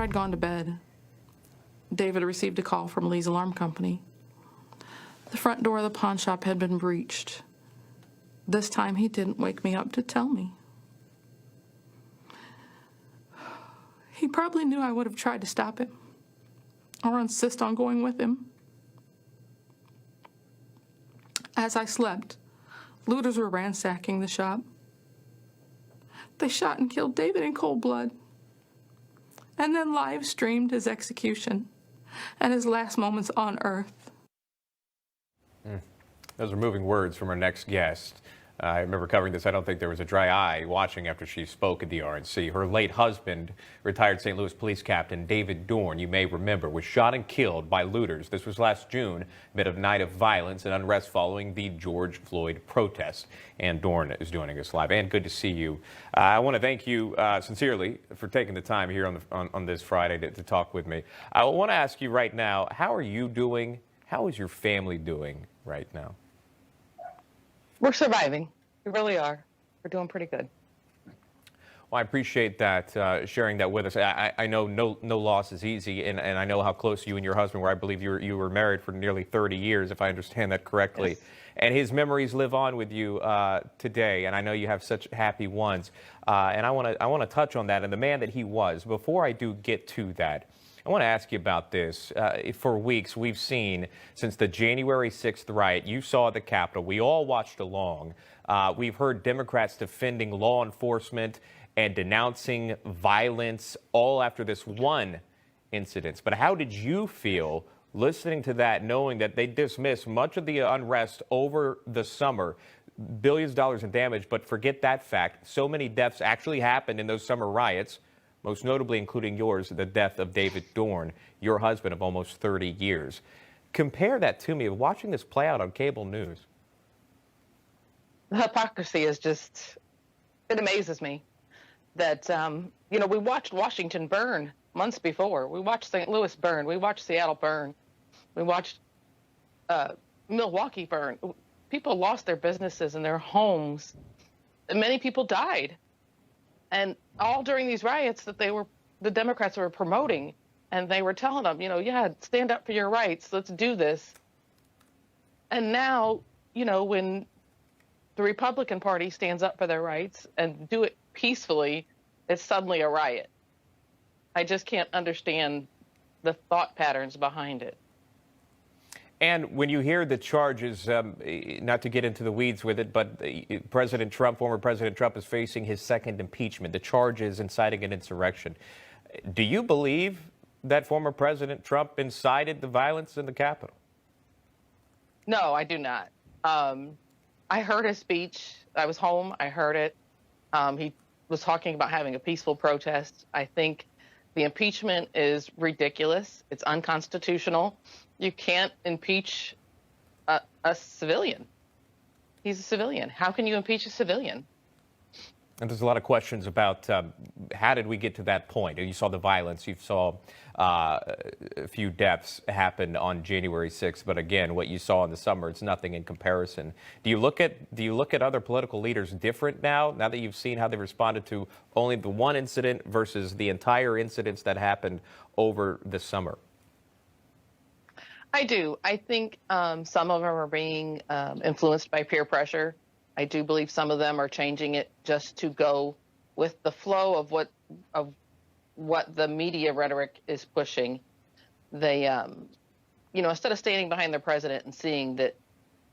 I'd gone to bed, David received a call from Lee's alarm company. The front door of the pawn shop had been breached. This time he didn't wake me up to tell me. He probably knew I would have tried to stop him or insist on going with him. As I slept, looters were ransacking the shop. They shot and killed David in cold blood, and then live streamed his execution and his last moments on Earth. Those are moving words from our next guest. I remember covering this. I don't think there was a dry eye watching after she spoke at the RNC. Her late husband, retired St. Louis Police Captain David Dorn, you may remember, was shot and killed by looters. This was last June, amid a night of violence and unrest following the George Floyd protests. And Dorn is joining us live. And good to see you. I want to thank you sincerely for taking the time here on this Friday to talk with me. I want to ask you right now, how are you doing? How is your family doing right now? We're surviving. We really are. We're doing pretty good. Well, I appreciate that, sharing that with us. I know no loss is easy, and I know how close you and your husband were. I believe you were married for nearly 30 years, if I understand that correctly. Yes. And his memories live on with you today, and I know you have such happy ones. And I want to touch on that and the man that he was. Before I do get to that, I want to ask you about this. For weeks, we've seen since the January 6th riot, you saw the Capitol. We all watched along. We've heard Democrats defending law enforcement and denouncing violence all after this one incident. But how did you feel listening to that, knowing that they dismissed much of the unrest over the summer, billions of dollars in damage, but forget that fact. So many deaths actually happened in those summer riots, most notably including yours, the death of David Dorn, your husband of almost 30 years. Compare that to me of watching this play out on cable news. The hypocrisy is just, it amazes me that, we watched Washington burn months before. We watched St. Louis burn. We watched Seattle burn. We watched Milwaukee burn. People lost their businesses and their homes. And many people died. And all during these riots that the Democrats were promoting, and they were telling them, yeah, stand up for your rights. Let's do this. And now, when the Republican Party stands up for their rights and do it peacefully, it's suddenly a riot. I just can't understand the thought patterns behind it. And when you hear the charges, not to get into the weeds with it, but former President Trump is facing his second impeachment, the charges inciting an insurrection. Do you believe that former President Trump incited the violence in the Capitol? No, I do not. I heard his speech. I was home. I heard it. He was talking about having a peaceful protest. I think the impeachment is ridiculous. It's unconstitutional. You can't impeach a civilian. He's a civilian. How can you impeach a civilian? And there's a lot of questions about how did we get to that point? You saw the violence. You saw a few deaths happen on January 6th. But again, what you saw in the summer, it's nothing in comparison. Do you look at other political leaders different now that you've seen how they responded to only the one incident versus the entire incidents that happened over the summer? I do. I think some of them are being influenced by peer pressure. I do believe some of them are changing it just to go with the flow of what the media rhetoric is pushing. They, instead of standing behind their president and seeing that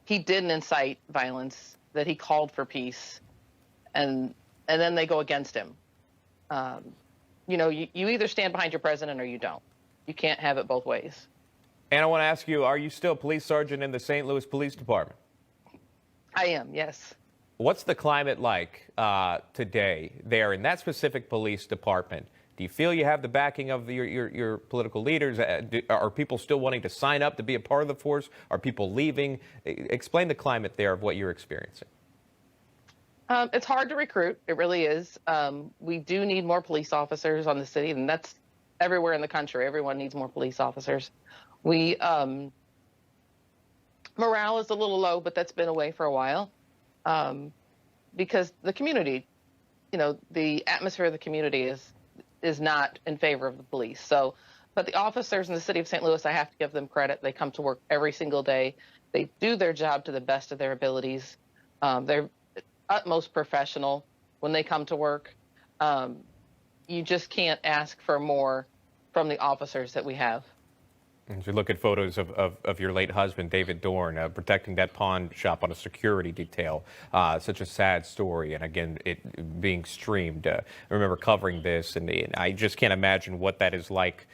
he didn't incite violence, that he called for peace, and then they go against him. You either stand behind your president or you don't. You can't have it both ways. And I want to ask you, are you still police sergeant in the St. Louis Police Department? I am, yes. What's the climate like today there in that specific police department? Do you feel you have the backing of your political leaders? Are people still wanting to sign up to be a part of the force? Are people leaving? Explain the climate there of what you're experiencing. It's hard to recruit. It really is. We do need more police officers on the city, and that's everywhere in the country. Everyone needs more police officers. Morale is a little low, but that's been away for a while because the community, the atmosphere of the community is not in favor of the police. So, but the officers in the city of St. Louis, I have to give them credit. They come to work every single day. They do their job to the best of their abilities. They're utmost professional when they come to work. You just can't ask for more from the officers that we have. As you look at photos of your late husband, David Dorn, protecting that pawn shop on a security detail, such a sad story. And again, it being streamed. I remember covering this, and I just can't imagine what that is like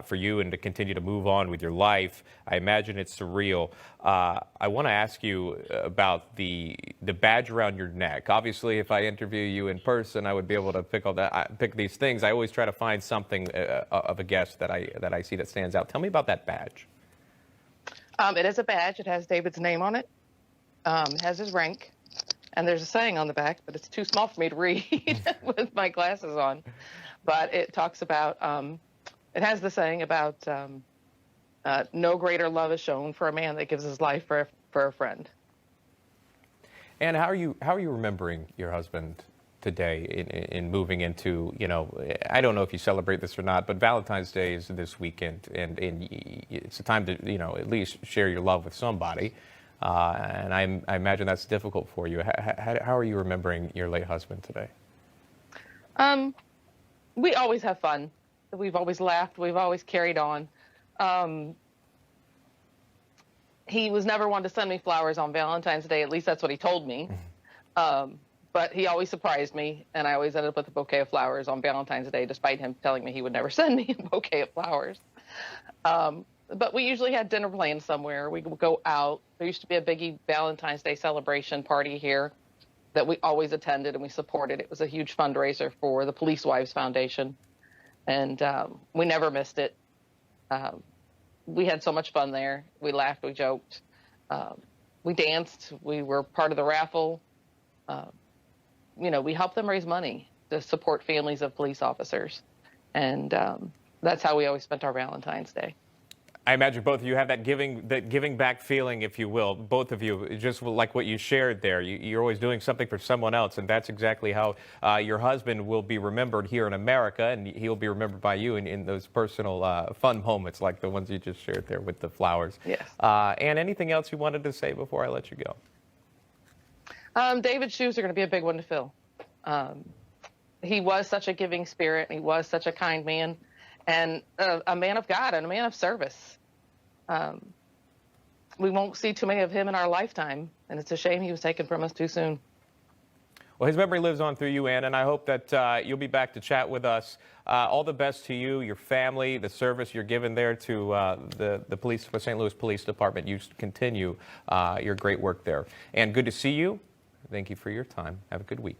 for you and to continue to move on with your life. I imagine it's surreal. I want to ask you about the badge around your neck. Obviously, if I interview you in person, I would be able to pick these things. I always try to find something of a guest that I see that stands out. Tell me about that badge. It is a badge. It has David's name on it. It has his rank. And there's a saying on the back, but it's too small for me to read with my glasses on. But it talks about, it has the saying about no greater love is shown for a man that gives his life for a friend. And how are you remembering your husband today in moving into, I don't know if you celebrate this or not, but Valentine's Day is this weekend, and it's a time to, at least share your love with somebody. And I imagine that's difficult for you. How are you remembering your late husband today? We always have fun. We've always laughed. We've always carried on. He was never one to send me flowers on Valentine's Day. At least that's what he told me. But he always surprised me, and I always ended up with a bouquet of flowers on Valentine's Day, despite him telling me he would never send me a bouquet of flowers. But we usually had dinner planned somewhere. We would go out. There used to be a biggie Valentine's Day celebration party here that we always attended and we supported. It was a huge fundraiser for the Police Wives Foundation, and we never missed it. We had so much fun there. We laughed, we joked, we danced, we were part of the raffle. We helped them raise money to support families of police officers. And that's how we always spent our Valentine's Day. I imagine both of you have that giving back feeling, if you will. Both of you, just like what you shared there. You're always doing something for someone else, and that's exactly how your husband will be remembered here in America, and he'll be remembered by you in those personal fun moments like the ones you just shared there with the flowers. Yes. And anything else you wanted to say before I let you go? David's shoes are going to be a big one to fill. He was such a giving spirit, and he was such a kind man, and a man of God and a man of service. We won't see too many of him in our lifetime, and it's a shame he was taken from us too soon. Well, his memory lives on through you, Ann, and I hope that you'll be back to chat with us. All the best to you, your family, the service you're giving there to the St. Louis Police Department. You continue your great work there. And good to see you. Thank you for your time. Have a good week.